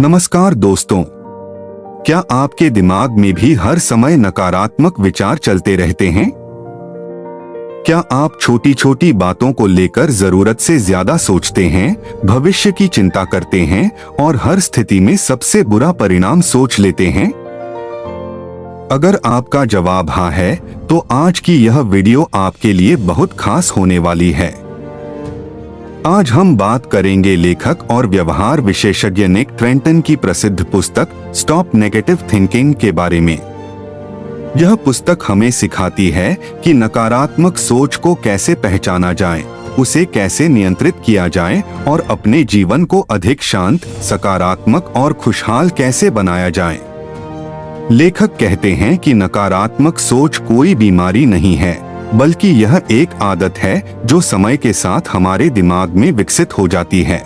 नमस्कार दोस्तों, क्या आपके दिमाग में भी हर समय नकारात्मक विचार चलते रहते हैं? क्या आप छोटी छोटी बातों को लेकर जरूरत से ज्यादा सोचते हैं, भविष्य की चिंता करते हैं और हर स्थिति में सबसे बुरा परिणाम सोच लेते हैं? अगर आपका जवाब हाँ है, तो आज की यह वीडियो आपके लिए बहुत खास होने वाली है। आज हम बात करेंगे लेखक और व्यवहार विशेषज्ञ निक ट्रेंटन की प्रसिद्ध पुस्तक स्टॉप नेगेटिव थिंकिंग के बारे में। यह पुस्तक हमें सिखाती है कि नकारात्मक सोच को कैसे पहचाना जाए, उसे कैसे नियंत्रित किया जाए और अपने जीवन को अधिक शांत, सकारात्मक और खुशहाल कैसे बनाया जाए। लेखक कहते हैं कि नकारात्मक सोच कोई बीमारी नहीं है, बल्कि यह एक आदत है जो समय के साथ हमारे दिमाग में विकसित हो जाती है।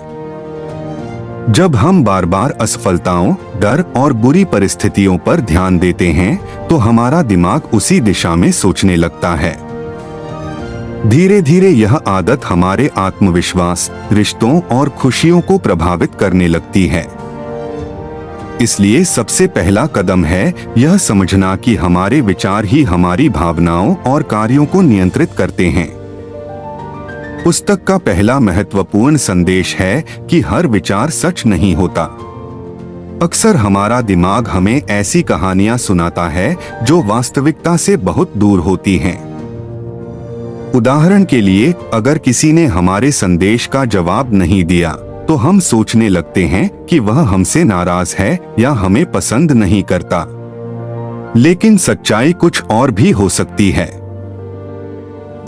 जब हम बार बार असफलताओं, डर और बुरी परिस्थितियों पर ध्यान देते हैं, तो हमारा दिमाग उसी दिशा में सोचने लगता है। धीरे धीरे यह आदत हमारे आत्मविश्वास, रिश्तों और खुशियों को प्रभावित करने लगती है। इसलिए सबसे पहला कदम है यह समझना कि हमारे विचार ही हमारी भावनाओं और कार्यों को नियंत्रित करते हैं। पुस्तक का पहला महत्वपूर्ण संदेश है कि हर विचार सच नहीं होता। अक्सर हमारा दिमाग हमें ऐसी कहानियां सुनाता है जो वास्तविकता से बहुत दूर होती हैं। उदाहरण के लिए, अगर किसी ने हमारे संदेश का जवाब नहीं दिया, तो हम सोचने लगते हैं कि वह हमसे नाराज है या हमें पसंद नहीं करता। लेकिन सच्चाई कुछ और भी हो सकती है।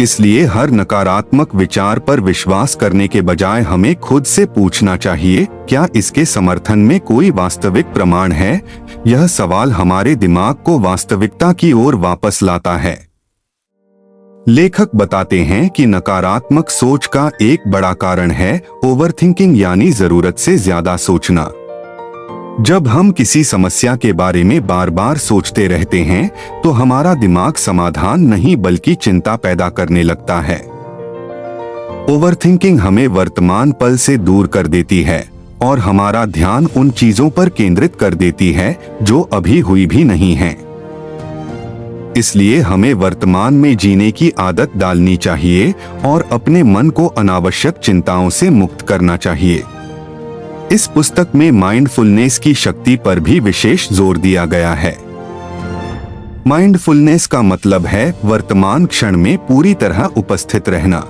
इसलिए हर नकारात्मक विचार पर विश्वास करने के बजाय हमें खुद से पूछना चाहिए, क्या इसके समर्थन में कोई वास्तविक प्रमाण है? यह सवाल हमारे दिमाग को वास्तविकता की ओर वापस लाता है। लेखक बताते हैं कि नकारात्मक सोच का एक बड़ा कारण है ओवरथिंकिंग, यानी जरूरत से ज्यादा सोचना। जब हम किसी समस्या के बारे में बार बार सोचते रहते हैं, तो हमारा दिमाग समाधान नहीं बल्कि चिंता पैदा करने लगता है। ओवरथिंकिंग हमें वर्तमान पल से दूर कर देती है और हमारा ध्यान उन चीजों पर केंद्रित कर देती है जो अभी हुई भी नहीं हैं। इसलिए हमें वर्तमान में जीने की आदत डालनी चाहिए और अपने मन को अनावश्यक चिंताओं से मुक्त करना चाहिए। इस पुस्तक में माइंडफुलनेस की शक्ति पर भी विशेष जोर दिया गया है। माइंडफुलनेस का मतलब है वर्तमान क्षण में पूरी तरह उपस्थित रहना।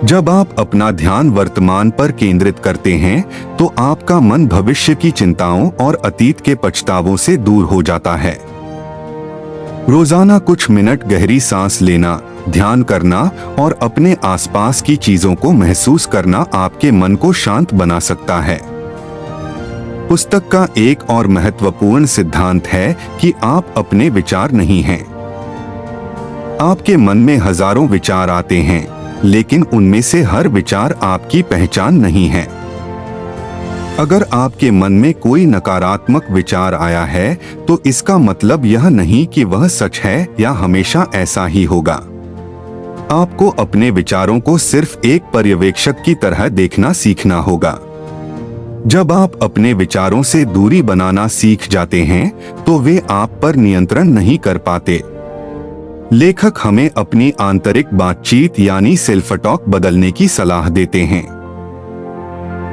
जब आप अपना ध्यान वर्तमान पर केंद्रित करते हैं, तो आपका मन भविष्य की चिंताओं और अतीत के पछतावों से दूर हो जाता है। रोजाना कुछ मिनट गहरी सांस लेना, ध्यान करना और अपने आसपास की चीजों को महसूस करना आपके मन को शांत बना सकता है। पुस्तक का एक और महत्वपूर्ण सिद्धांत है कि आप अपने विचार नहीं हैं। आपके मन में हजारों विचार आते हैं, लेकिन उनमें से हर विचार आपकी पहचान नहीं है। अगर आपके मन में कोई नकारात्मक विचार आया है, तो इसका मतलब यह नहीं कि वह सच है या हमेशा ऐसा ही होगा। आपको अपने विचारों को सिर्फ एक पर्यवेक्षक की तरह देखना सीखना होगा। जब आप अपने विचारों से दूरी बनाना सीख जाते हैं, तो वे आप पर नियंत्रण नहीं कर पाते। लेखक हमें अपनी आंतरिक बातचीत यानी सेल्फ टॉक बदलने की सलाह देते हैं।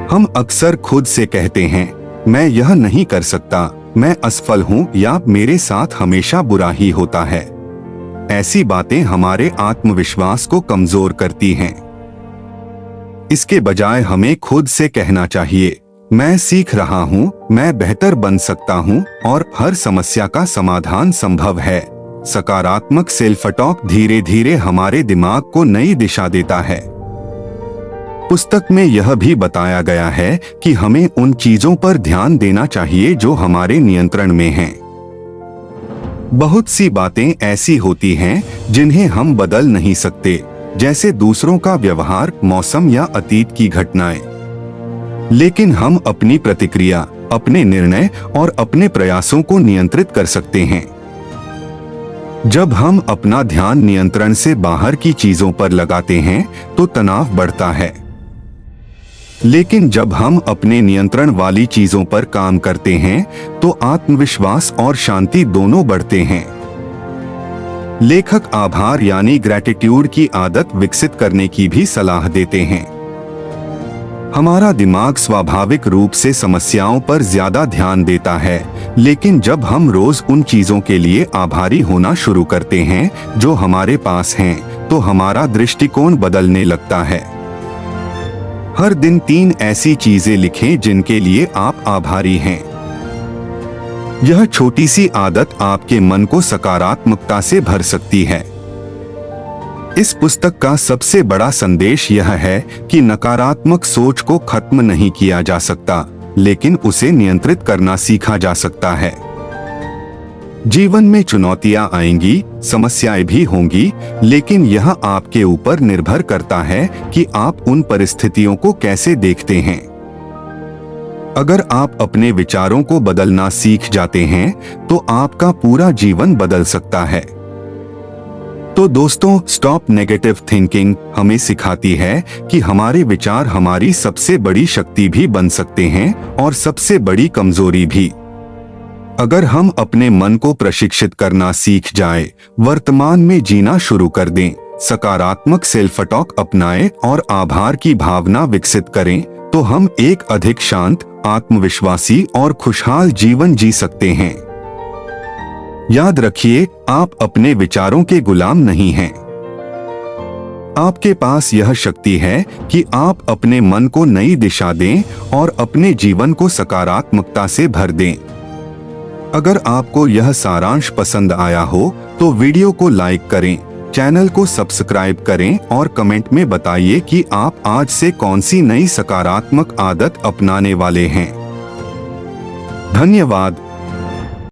हम अक्सर खुद से कहते हैं, मैं यह नहीं कर सकता, मैं असफल हूँ या मेरे साथ हमेशा बुरा ही होता है। ऐसी बातें हमारे आत्मविश्वास को कमजोर करती हैं। इसके बजाय हमें खुद से कहना चाहिए, मैं सीख रहा हूँ, मैं बेहतर बन सकता हूँ और हर समस्या का समाधान संभव है। सकारात्मक सेल्फ टॉक धीरे धीरे हमारे दिमाग को नई दिशा देता है। पुस्तक में यह भी बताया गया है कि हमें उन चीजों पर ध्यान देना चाहिए जो हमारे नियंत्रण में हैं। बहुत सी बातें ऐसी होती हैं जिन्हें हम बदल नहीं सकते, जैसे दूसरों का व्यवहार, मौसम या अतीत की घटनाएं। लेकिन हम अपनी प्रतिक्रिया, अपने निर्णय और अपने प्रयासों को नियंत्रित कर सकते हैं। जब हम अपना ध्यान नियंत्रण से बाहर की चीजों पर लगाते हैं, तो तनाव बढ़ता है। लेकिन जब हम अपने नियंत्रण वाली चीजों पर काम करते हैं तो आत्मविश्वास और शांति दोनों बढ़ते हैं। लेखक आभार यानी ग्रैटिट्यूड की आदत विकसित करने की भी सलाह देते हैं। हमारा दिमाग स्वाभाविक रूप से समस्याओं पर ज्यादा ध्यान देता है, लेकिन जब हम रोज उन चीजों के लिए आभारी होना शुरू करते हैं जो हमारे पास हैं, तो हमारा दृष्टिकोण बदलने लगता है। हर दिन 3 ऐसी चीजें लिखें जिनके लिए आप आभारी हैं। यह छोटी सी आदत आपके मन को सकारात्मकता से भर सकती है। इस पुस्तक का सबसे बड़ा संदेश यह है कि नकारात्मक सोच को खत्म नहीं किया जा सकता, लेकिन उसे नियंत्रित करना सीखा जा सकता है। जीवन में चुनौतियां आएंगी, समस्याएं भी होंगी, लेकिन यह आपके ऊपर निर्भर करता है कि आप उन परिस्थितियों को कैसे देखते हैं। अगर आप अपने विचारों को बदलना सीख जाते हैं, तो आपका पूरा जीवन बदल सकता है। तो दोस्तों, स्टॉप नेगेटिव थिंकिंग हमें सिखाती है कि हमारे विचार हमारी सबसे बड़ी शक्ति भी बन सकते हैं और सबसे बड़ी कमजोरी भी। अगर हम अपने मन को प्रशिक्षित करना सीख जाएं, वर्तमान में जीना शुरू कर दें, सकारात्मक सेल्फ टॉक अपनाएं और आभार की भावना विकसित करें, तो हम एक अधिक शांत, आत्मविश्वासी और खुशहाल जीवन जी सकते हैं। याद रखिए, आप अपने विचारों के गुलाम नहीं हैं। आपके पास यह शक्ति है कि आप अपने मन को नई दिशा दें और अपने जीवन को सकारात्मकता से भर दें। अगर आपको यह सारांश पसंद आया हो तो वीडियो को लाइक करें, चैनल को सब्सक्राइब करें और कमेंट में बताइए कि आप आज से कौन सी नई सकारात्मक आदत अपनाने वाले हैं। धन्यवाद।